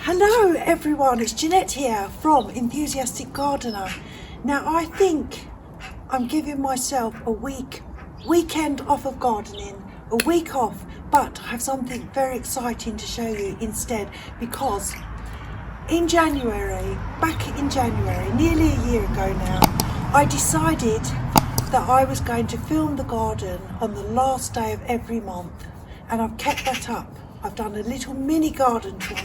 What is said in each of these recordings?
Hello everyone, it's Janette here from Enthusiastic Gardener. Now I think I'm giving myself a weekend off of gardening, a week off, but I have something very exciting to show you instead, because back in January, nearly a year ago now, I decided that I was going to film the garden on the last day of every month, and I've kept that up. I've done a little mini garden tour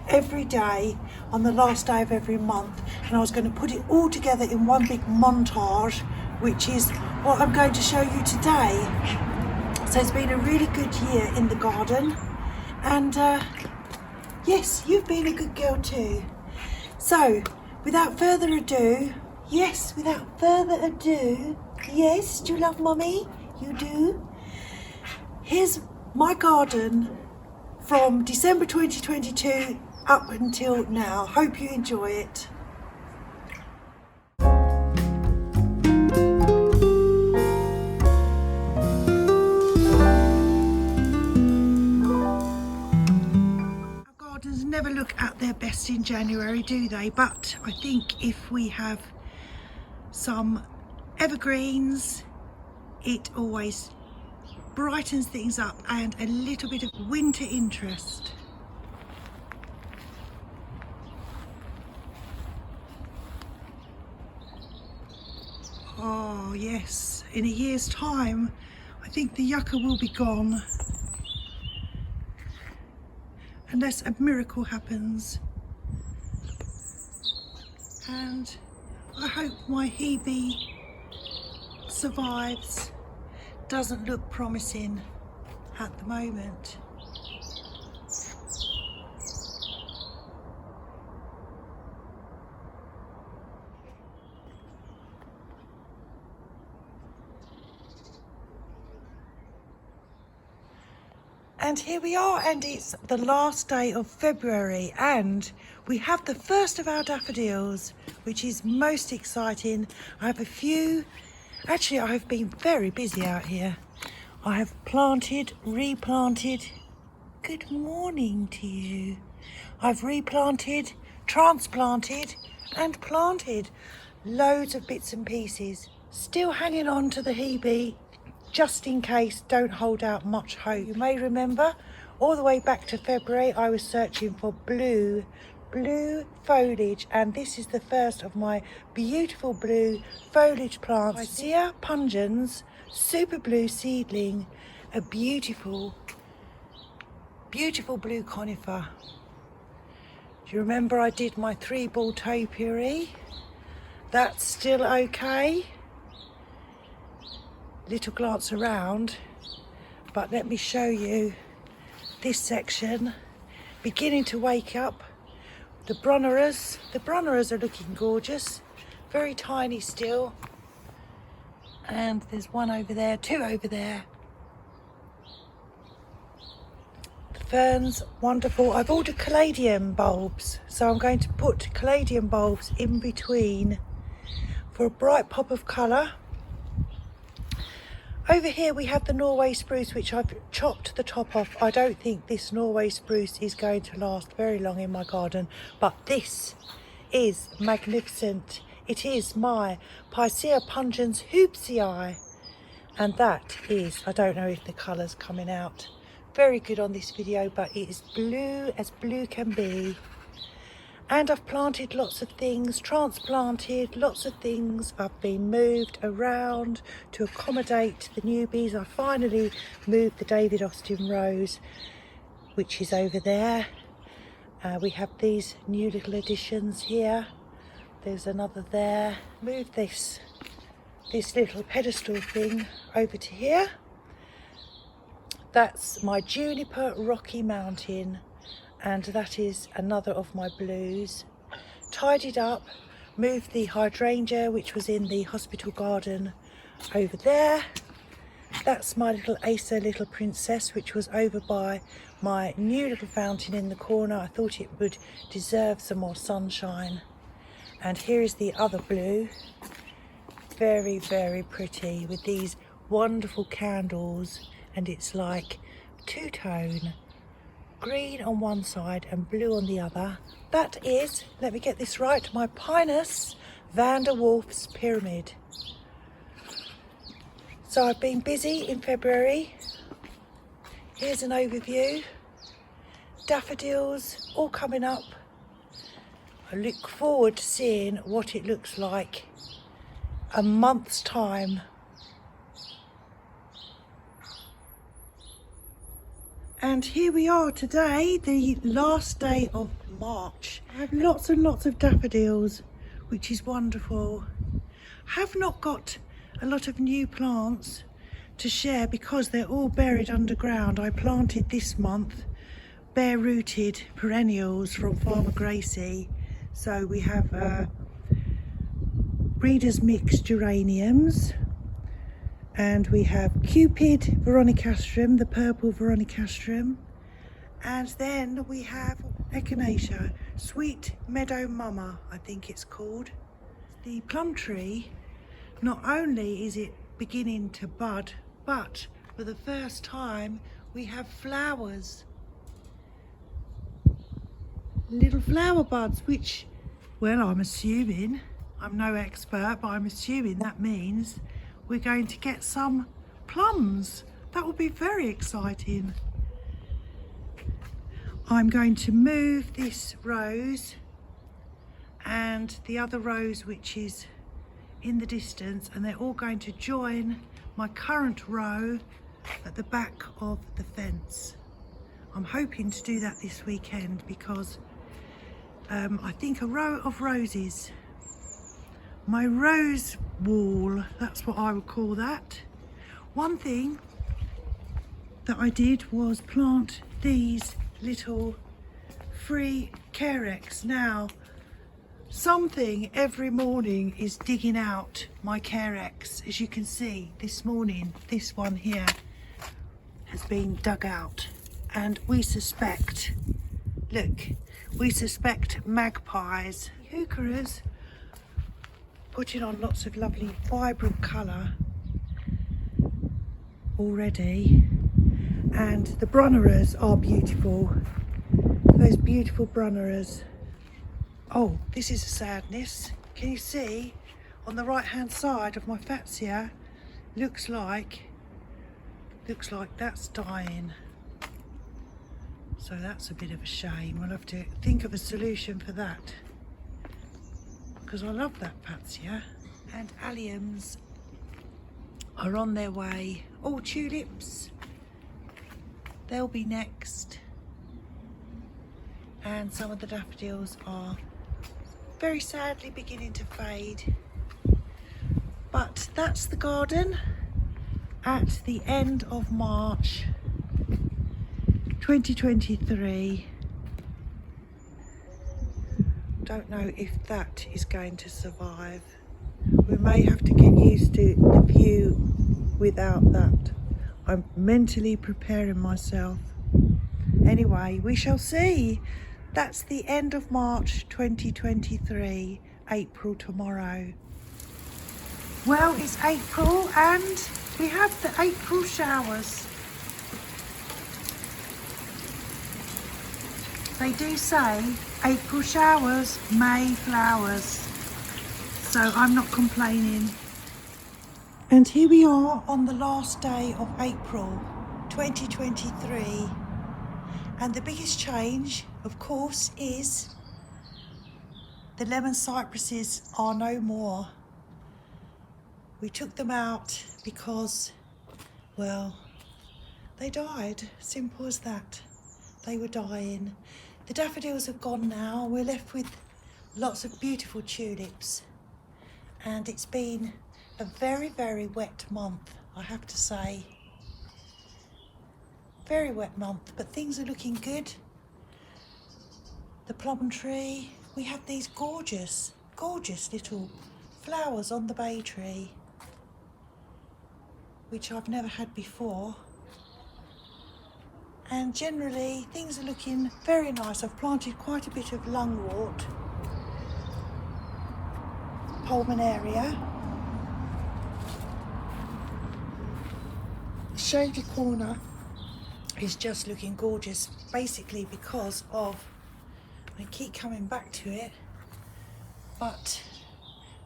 every day on the last day of every month, and I was going to put it all together in one big montage, which is what I'm going to show you today. So it's been a really good year in the garden, and yes, you've been a good girl too. So without further ado, yes, do you love mummy? You do? Here's my garden from December 2022 up until now. Hope you enjoy it. Our gardens never look at their best in January, do they? But I think if we have some evergreens, it always brightens things up, and a little bit of winter interest. Oh yes, in a year's time I think the yucca will be gone, unless a miracle happens, and I hope my hebe survives. Doesn't look promising at the moment. And here we are, and it's the last day of February, and we have the first of our daffodils, which is most exciting. I have a few. Actually, I have been very busy out here. I have planted, replanted. Good morning to you. I've replanted, transplanted and planted loads of bits and pieces. Still hanging on to the hebe, just in case. Don't hold out much hope. You may remember all the way back to February I was searching for blue foliage, and this is the first of my beautiful blue foliage plants. Picea pungens, super blue seedling, a beautiful blue conifer. Do you remember I did my 3-ball topiary? That's still okay. Little glance around, but let me show you this section beginning to wake up. The bronneras are looking gorgeous, very tiny still, and there's one over there, two over there. The ferns, wonderful. I've ordered caladium bulbs, so I'm going to put caladium bulbs in between for a bright pop of colour. Over here we have the Norway spruce, which I've chopped the top off. I don't think this Norway spruce is going to last very long in my garden, but this is magnificent. It is my Picea pungens hoopsii, and that is, I don't know if the colour's coming out very good on this video, but it is blue as blue can be. And I've planted lots of things, transplanted lots of things. I've been moved around to accommodate the newbies. I finally moved the David Austin rose, which is over there. We have these new little additions here. There's another there. Move this little pedestal thing over to here. That's my juniper Rocky Mountain, and that is another of my blues. Tidied up, moved the hydrangea, which was in the hospital garden, over there. That's my little Acer Little Princess, which was over by my new little fountain in the corner. I thought it would deserve some more sunshine. And here is the other blue, very, very pretty, with these wonderful candles, and it's like two-tone green on one side and blue on the other. That is, let me get this right, my Pinus van der Wolf's pyramid. So I've been busy in February. Here's an overview. Daffodils all coming up. I look forward to seeing what it looks like a month's time. And here we are today, the last day of March. I have lots and lots of daffodils, which is wonderful. Have not got a lot of new plants to share because they're all buried underground. I planted this month bare rooted perennials from Farmer Gracie. So we have Breeders Mix geraniums, and we have Cupid veronicastrum, the purple veronicastrum, and then we have Echinacea, Sweet Meadow Mama, I think it's called. The plum tree, not only is it beginning to bud, but for the first time we have flowers. Little flower buds, which, well, I'm assuming, I'm no expert, but I'm assuming that means we're going to get some plums. That will be very exciting. I'm going to move this rose and the other rose which is in the distance, and they're all going to join my current row at the back of the fence. I'm hoping to do that this weekend because I think a row of roses, my rose wall, that's what I would call that. One thing that I did was plant these little free carex. Now, something every morning is digging out my carex. As you can see, this morning, this one here has been dug out, and we suspect, look, we suspect magpies. Heucheras putting on lots of lovely vibrant colour already, and the brunneras are beautiful. Those beautiful brunneras. Oh, this is a sadness. Can you see on the right hand side of my fatsia, looks like that's dying. So that's a bit of a shame. We'll have to think of a solution for that, because I love that fatsia. And alliums are on their way. Oh, tulips, they'll be next. And some of the daffodils are very sadly beginning to fade. But that's the garden at the end of March 2023. Don't know if that is going to survive. We may have to get used to the view without that. I'm mentally preparing myself. Anyway, we shall see. That's the end of March 2023, April tomorrow. Well, it's April and we have the April showers. They do say April showers, May flowers, so I'm not complaining. And here we are on the last day of April 2023, and the biggest change, of course, is the lemon cypresses are no more. We took them out because, well, they died, simple as that. They were dying. The daffodils have gone now. We're left with lots of beautiful tulips. And it's been a very, very wet month, I have to say. Very wet month, but things are looking good. The plum tree, we have these gorgeous, gorgeous little flowers on the bay tree, which I've never had before. And generally things are looking very nice. I've planted quite a bit of lungwort, pulmonaria, shady corner is just looking gorgeous, basically because of, I keep coming back to it, but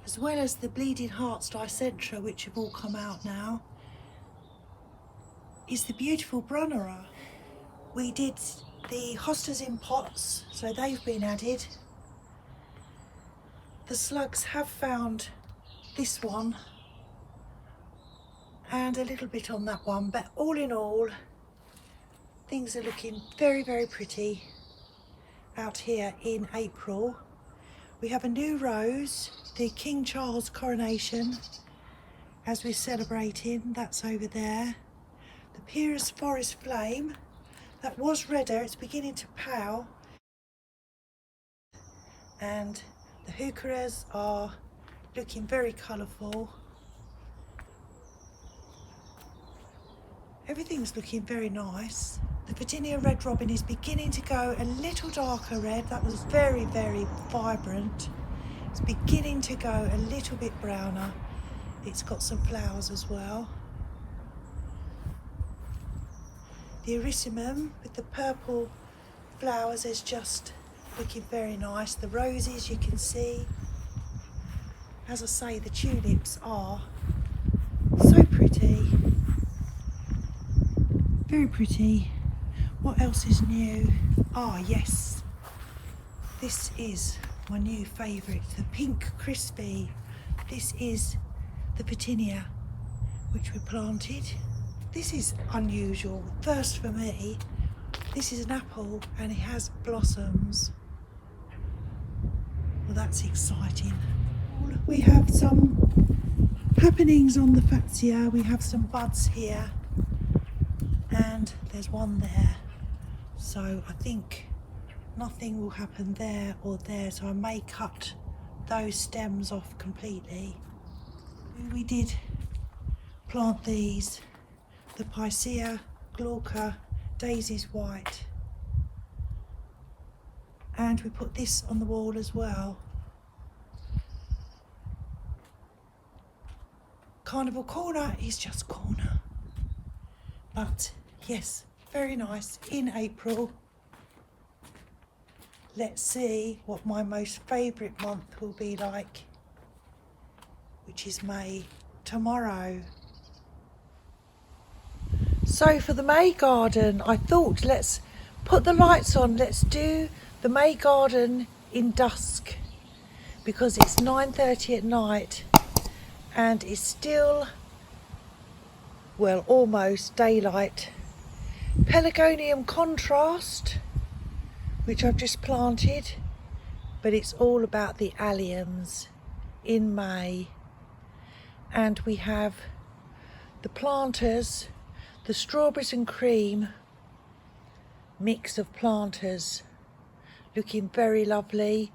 as well as the Bleeding Hearts Dicentra, which have all come out now, is the beautiful Brunnera. We did the hostas in pots, so they've been added. The slugs have found this one and a little bit on that one, but all in all, things are looking very, very pretty out here in April. We have a new rose, the King Charles coronation, as we're celebrating, that's over there. The Pyrrhus Forest Flame, that was redder, it's beginning to pale. And the heucheras are looking very colourful. Everything's looking very nice. The Virginia Red Robin is beginning to go a little darker red. That was very, very vibrant. It's beginning to go a little bit browner. It's got some flowers as well. The Erysimum with the purple flowers is just looking very nice. The roses you can see. As I say, the tulips are so pretty. Very pretty. What else is new? Ah, yes. This is my new favourite, the Pink Crispy. This is the Petunia, which we planted. This is unusual, first for me. This is an apple and it has blossoms. Well, that's exciting. We have some happenings on the Fatsia. We have some buds here and there's one there. So I think nothing will happen there or there, so I may cut those stems off completely. We did plant these, the Picea glauca, Daisy's White, and we put this on the wall as well. Carnival Corner is just corner, but yes, very nice in April. Let's see what my most favourite month will be like, which is May, tomorrow. So for the May garden, I thought let's put the lights on, let's do the May garden in dusk, because it's 9:30 at night and it's still, well, almost daylight. Pelargonium Contrast, which I've just planted, but it's all about the alliums in May. And we have the planters, the Strawberries and Cream mix of planters, looking very lovely.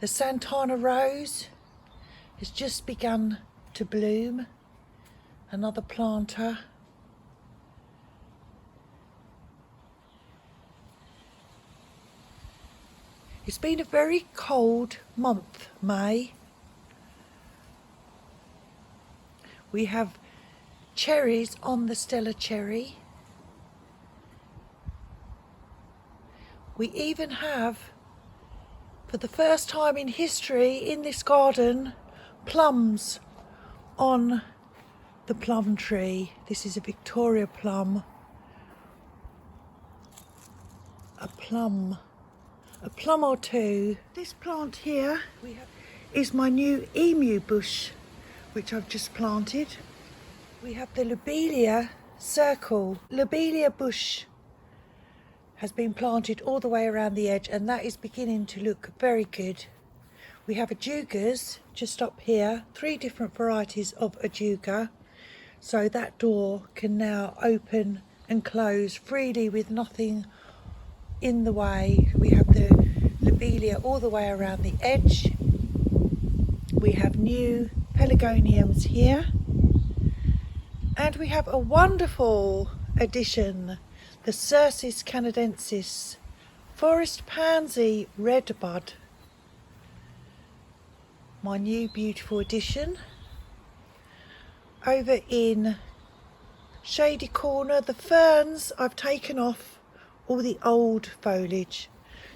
The Santana Rose has just begun to bloom, another planter. It's been a very cold month, May. We have cherries on the Stella cherry. We even have, for the first time in history in this garden, plums on the plum tree. This is a Victoria plum. A plum or two. This plant here is my new emu bush, which I've just planted. We have the lobelia circle. Lobelia bush has been planted all the way around the edge, and that is beginning to look very good. We have ajugas just up here, 3 different varieties of ajuga, so that door can now open and close freely with nothing in the way. We have the lobelia all the way around the edge. We have new pelargoniums here, and we have a wonderful addition, the Cercis canadensis forest pansy red bud. My new beautiful addition. Over in shady corner. The ferns, I've taken off all the old foliage.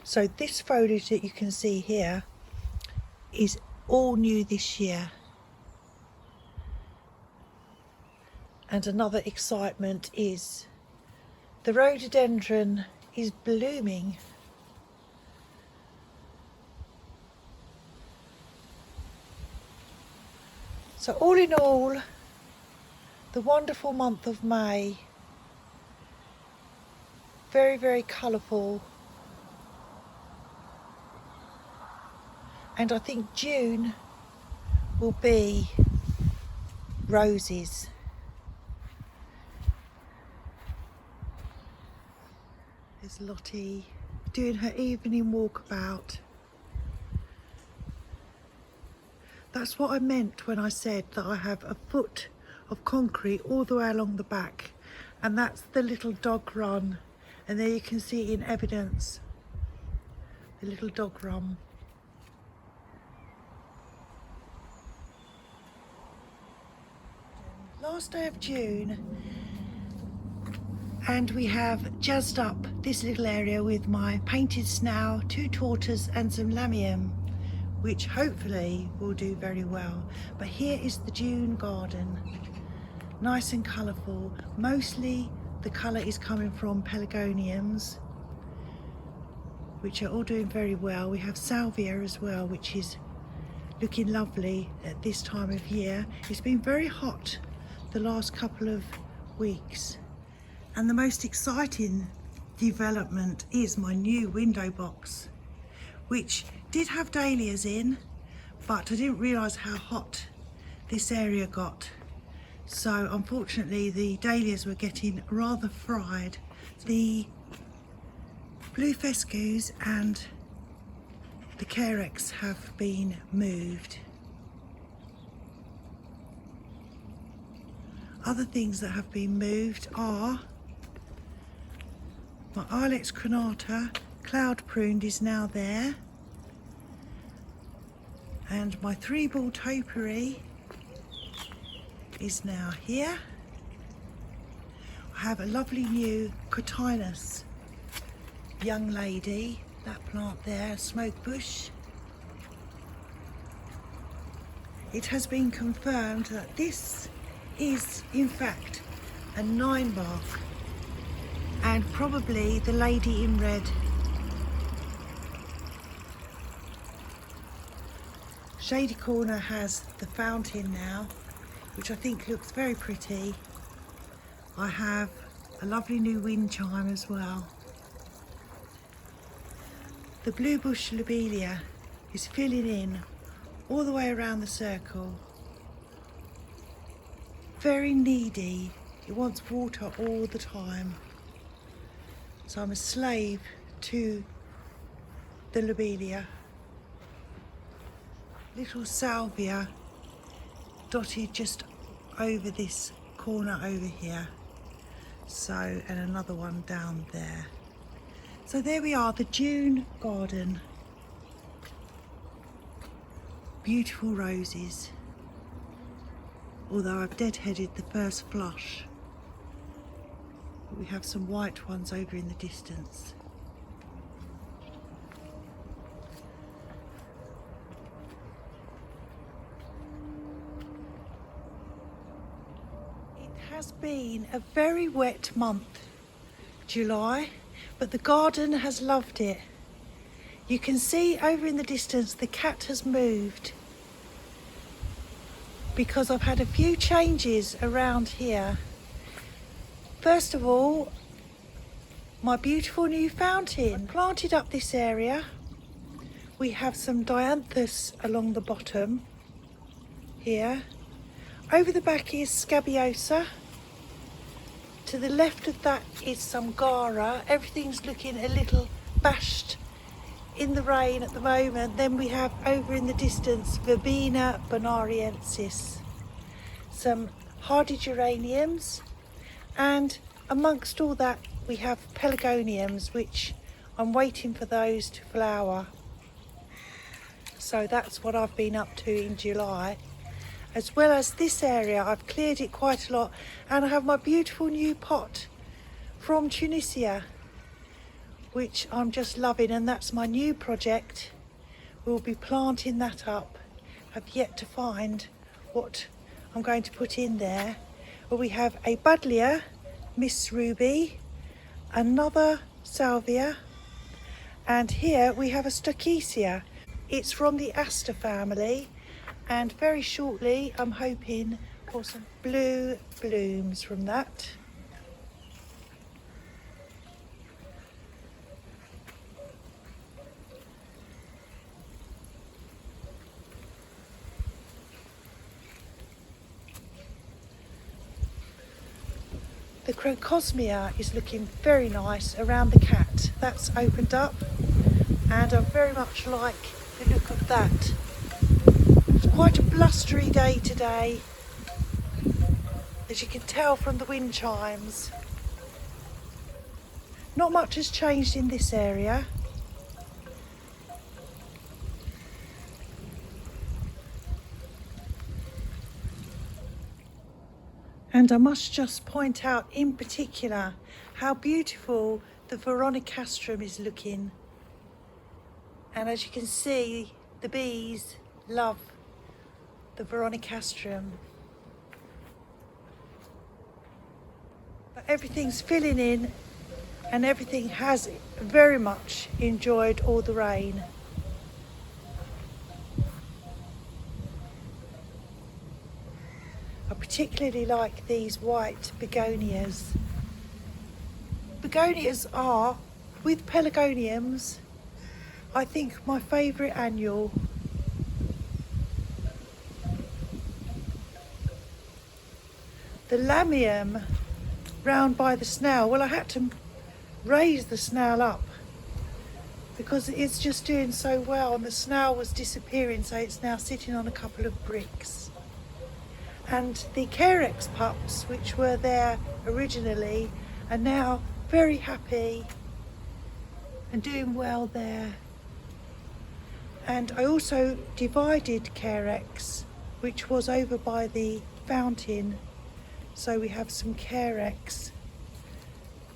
So this foliage that you can see here is all new this year. And another excitement is the rhododendron is blooming. So all in all, the wonderful month of May, very, very colourful. And I think June will be roses. There's Lottie doing her evening walkabout. That's what I meant when I said that I have a foot of concrete all the way along the back, and that's the little dog run. And there you can see in evidence the little dog run. Last day of June, and we have jazzed up this little area with my painted snail, 2 tortoise and some lamium, which hopefully will do very well. But here is the June garden, nice and colourful. Mostly the colour is coming from pelargoniums, which are all doing very well. We have salvia as well, which is looking lovely at this time of year. It's been very hot the last couple of weeks, and the most exciting development is my new window box, which did have dahlias in, but I didn't realise how hot this area got. So unfortunately the dahlias were getting rather fried. The blue fescues and the carex have been moved. Other things that have been moved are my Ilex crenata, cloud pruned, is now there, and my 3-ball topiary is now here. I have a lovely new cotinus young lady, that plant there, smoke bush. It has been confirmed that this is in fact a 9-bark, and probably the lady in red. Shady corner has the fountain now, which I think looks very pretty. I have a lovely new wind chime as well. The blue bush lobelia is filling in all the way around the circle. Very needy, it wants water all the time. So I'm a slave to the lobelia. Little salvia dotted just over this corner over here. So, and another one down there. So there we are, the June garden. Beautiful roses. Although I've deadheaded the first flush. But we have some white ones over in the distance. It has been a very wet month, July, but the garden has loved it. You can see over in the distance the cat has moved, because I've had a few changes around here. First of all, my beautiful new fountain. I planted up this area. We have some dianthus along the bottom here. Over the back is scabiosa. To the left of that is some gara. Everything's looking a little bashed in the rain at the moment. Then we have over in the distance Verbena bonariensis, some hardy geraniums, and amongst all that we have pelargoniums, which I'm waiting for those to flower. So that's what I've been up to in July. as well as this area. I've cleared it quite a lot, and I have my beautiful new pot from Tunisia, which I'm just loving, and that's my new project. We'll be planting that up. I've yet to find what I'm going to put in there. But we have a Buddleia, Miss Ruby, another Salvia, and here we have a Stoichesia. It's from the Aster family, and very shortly I'm hoping for some blue blooms from that. The Crocosmia is looking very nice around the cat. That's opened up, and I very much like the look of that. It's quite a blustery day today, as you can tell from the wind chimes. Not much has changed in this area. And I must just point out in particular how beautiful the Veronicastrum is looking. And as you can see, the bees love the Veronicastrum. But everything's filling in, and everything has very much enjoyed all the rain. I particularly like these white begonias. Begonias are, with pelargoniums, I think my favourite annual. The lamium round by the snail, well, I had to raise the snail up because it's just doing so well, and the snail was disappearing, so it's now sitting on a couple of bricks. And the Carex pups, which were there originally, are now very happy and doing well there. And I also divided Carex, which was over by the fountain, so we have some Carex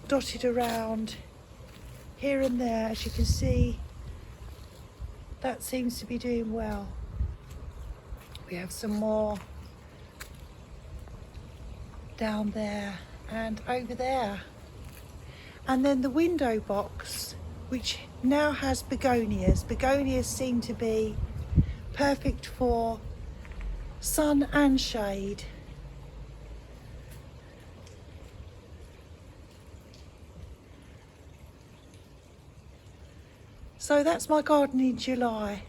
dotted around here and there. As you can see, that seems to be doing well. We have some more down there and over there. And then the window box, which now has begonias. Begonias seem to be perfect for sun and shade. So that's my garden in July,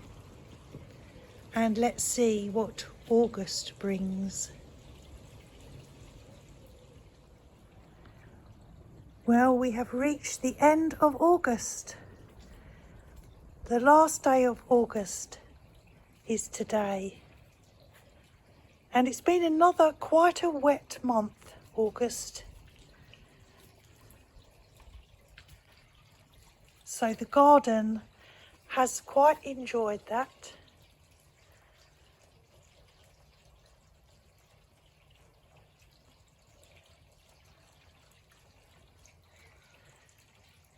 and let's see what August brings. Well, we have reached the end of August. The last day of August is today. And it's been another quite a wet month, August. So the garden has quite enjoyed that.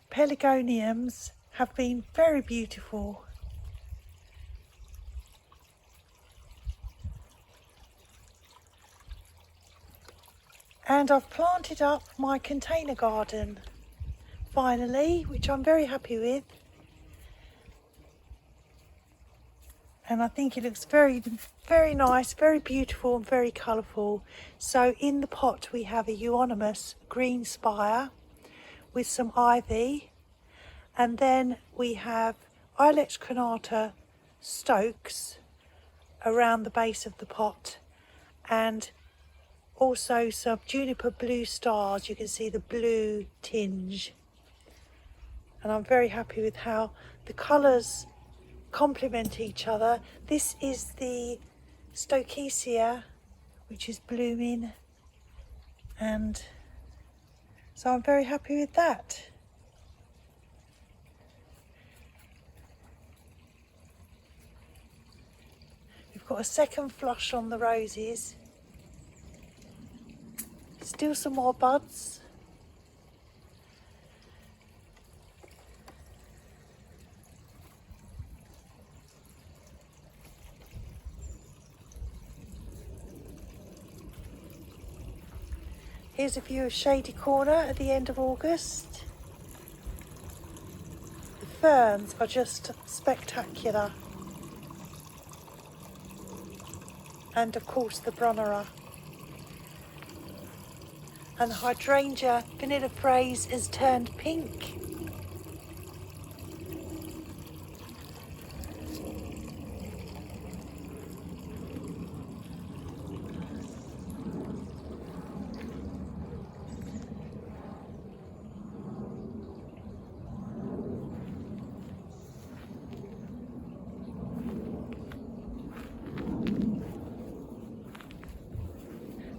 Pelargoniums have been very beautiful. And I've planted up my container garden finally, which I'm very happy with. And I think it looks very, very nice, very beautiful and very colourful. So in the pot we have a euonymus green spire with some ivy, and then we have Ilex crenata stokes around the base of the pot, and also some juniper blue stars. You can see the blue tinge, and I'm very happy with how the colours complement each other. This is the Stoichesia, which is blooming, and so I'm very happy with that. We've got a second flush on the roses. Still some more buds. Here's a view of Shady Corner at the end of August. The ferns are just spectacular. And of course the Brunnera. And the hydrangea vanilla fraise has turned pink.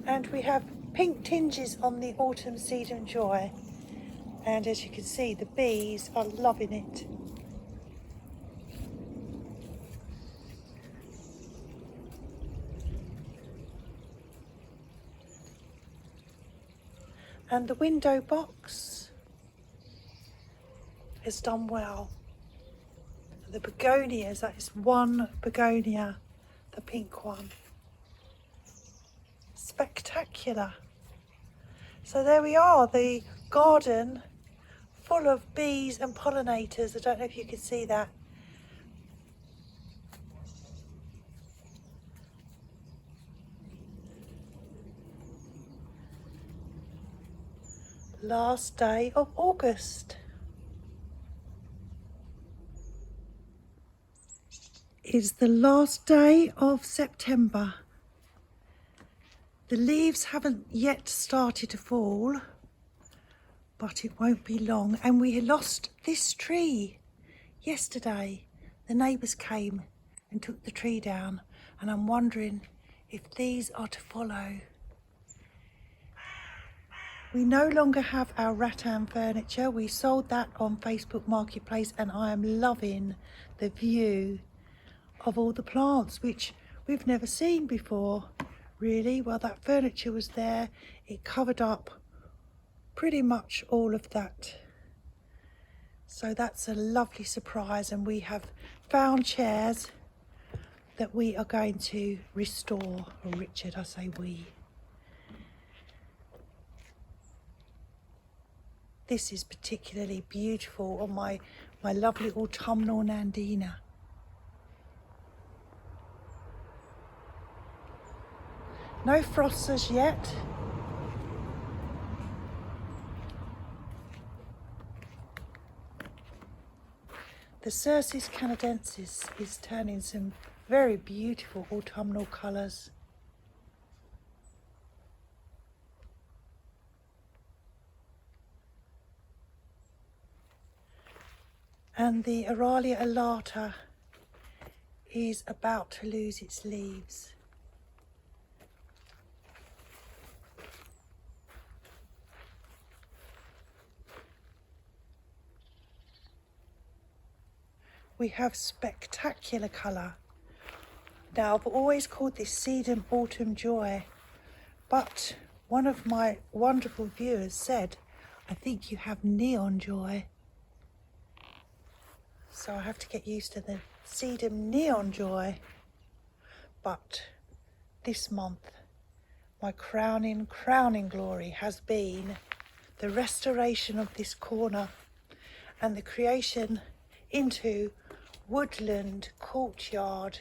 And we have pink tinges on the autumn sedum joy, and as you can see the bees are loving it. And the window box has done well. The begonias, that is one begonia, the pink one. Spectacular. So there we are, the garden full of bees and pollinators. I don't know if you can see that. Last day of August. It's the last day of September. The leaves haven't yet started to fall, but it won't be long. And we lost this tree yesterday. The neighbours came and took the tree down, and I'm wondering if these are to follow. We no longer have our rattan furniture. We sold that on Facebook Marketplace, and I am loving the view of all the plants, which we've never seen before, really. Well, that furniture was there. It covered up pretty much all of that. So that's a lovely surprise, and we have found chairs that we are going to restore, or Richard, I say we. This is particularly beautiful on my lovely autumnal Nandina. No frosts as yet. The Cercis canadensis is turning some very beautiful autumnal colours. And the Aralia alata is about to lose its leaves. We have spectacular colour. Now, I've always called this sedum autumn joy, but one of my wonderful viewers said, I think you have neon joy. So I have to get used to the sedum neon joy. But this month, my crowning glory has been the restoration of this corner and the creation into woodland courtyard,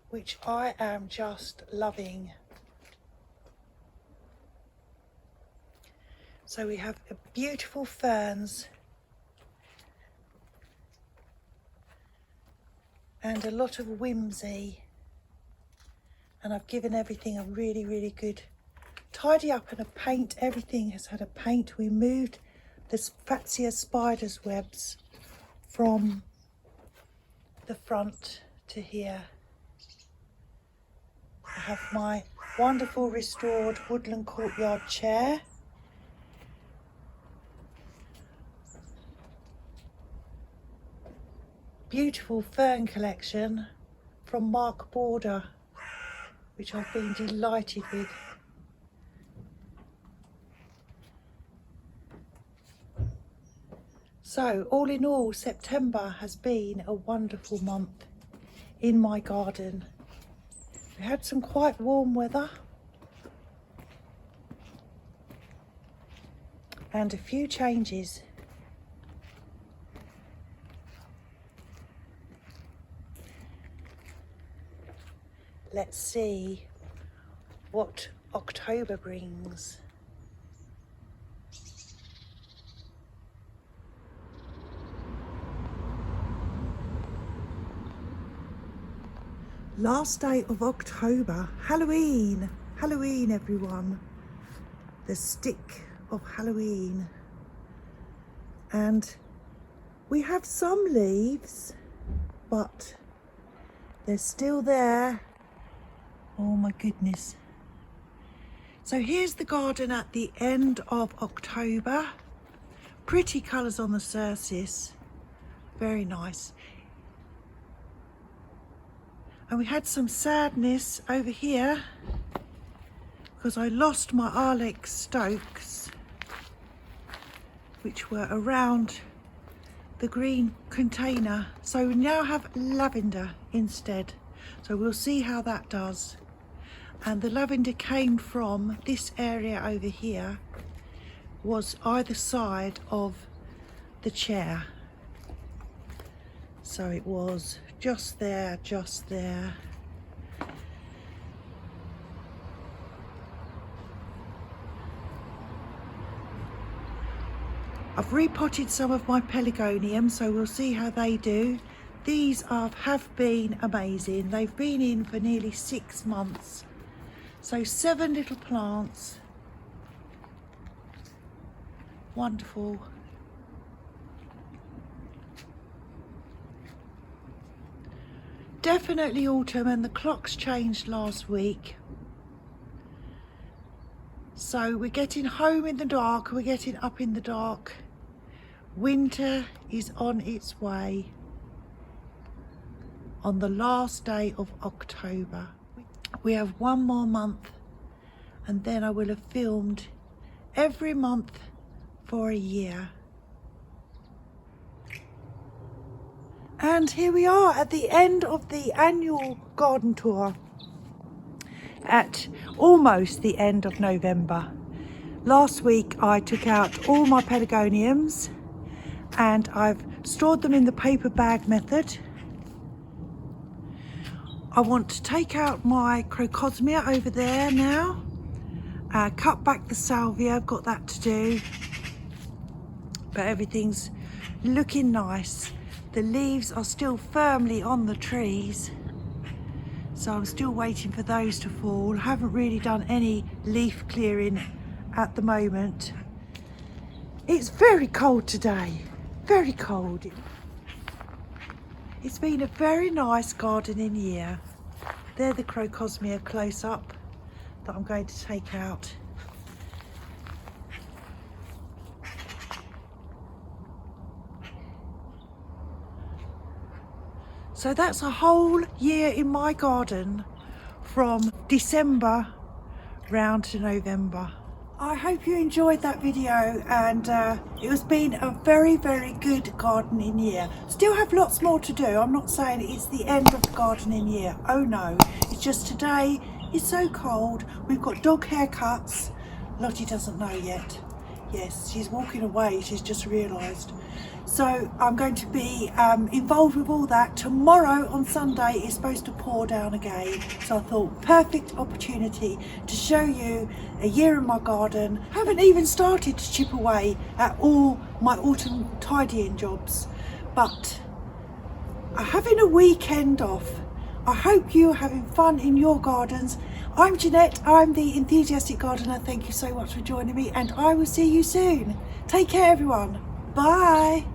which I am just loving. So we have beautiful ferns and a lot of whimsy, and I've given everything a really good tidy up and a paint. Everything has had a paint. We moved the Fatsia spider's webs from the front to here. I have my wonderful restored woodland courtyard chair. Beautiful fern collection from Mark Border which I've been delighted with. So all in all, September has been a wonderful month in my garden. We had some quite warm weather and a few changes. Let's see what October brings. Last day of October, Halloween. Halloween, everyone. The stick of Halloween. And we have some leaves, but they're still there. Oh my goodness. So here's the garden at the end of October. Pretty colours on the surface. Very nice. And we had some sadness over here because I lost my Alex Stokes, which were around the green container. So we now have lavender instead. So we'll see how that does. And the lavender came from this area over here, was either side of the chair. So it was just there, just there. I've repotted some of my pelargoniums, so we'll see how they do. These have been amazing. They've been in for nearly 6 months. So 7 little plants. Wonderful. Definitely autumn, and the clocks changed last week. So we're getting home in the dark, we're getting up in the dark. Winter is on its way on the last day of October. We have 1 more month and then I will have filmed every month for a year. And here we are at the end of the annual garden tour, at almost the end of November. Last week I took out all my pelargoniums and I've stored them in the paper bag method. I want to take out my crocosmia over there now, cut back the salvia, I've got that to do, but everything's looking nice. The leaves are still firmly on the trees, so I'm still waiting for those to fall. I haven't really done any leaf clearing at the moment. It's very cold today, very cold. It's been a very nice gardening year. They're the crocosmia close up that I'm going to take out. So that's a whole year in my garden from December round to November. I hope you enjoyed that video, and it has been a very, very good gardening year. Still have lots more to do. I'm not saying it's the end of the gardening year. Oh no, it's just today it's so cold. We've got dog haircuts. Lottie doesn't know yet. Yes, she's walking away, she's just realised. So I'm going to be involved with all that. Tomorrow on Sunday it's supposed to pour down again. So I thought, perfect opportunity to show you a year in my garden. Haven't even started to chip away at all my autumn tidying jobs. But I'm having a weekend off. I hope you're having fun in your gardens. I'm Janette, I'm the Enthusiastic Gardener. Thank you so much for joining me, and I will see you soon. Take care everyone. Bye.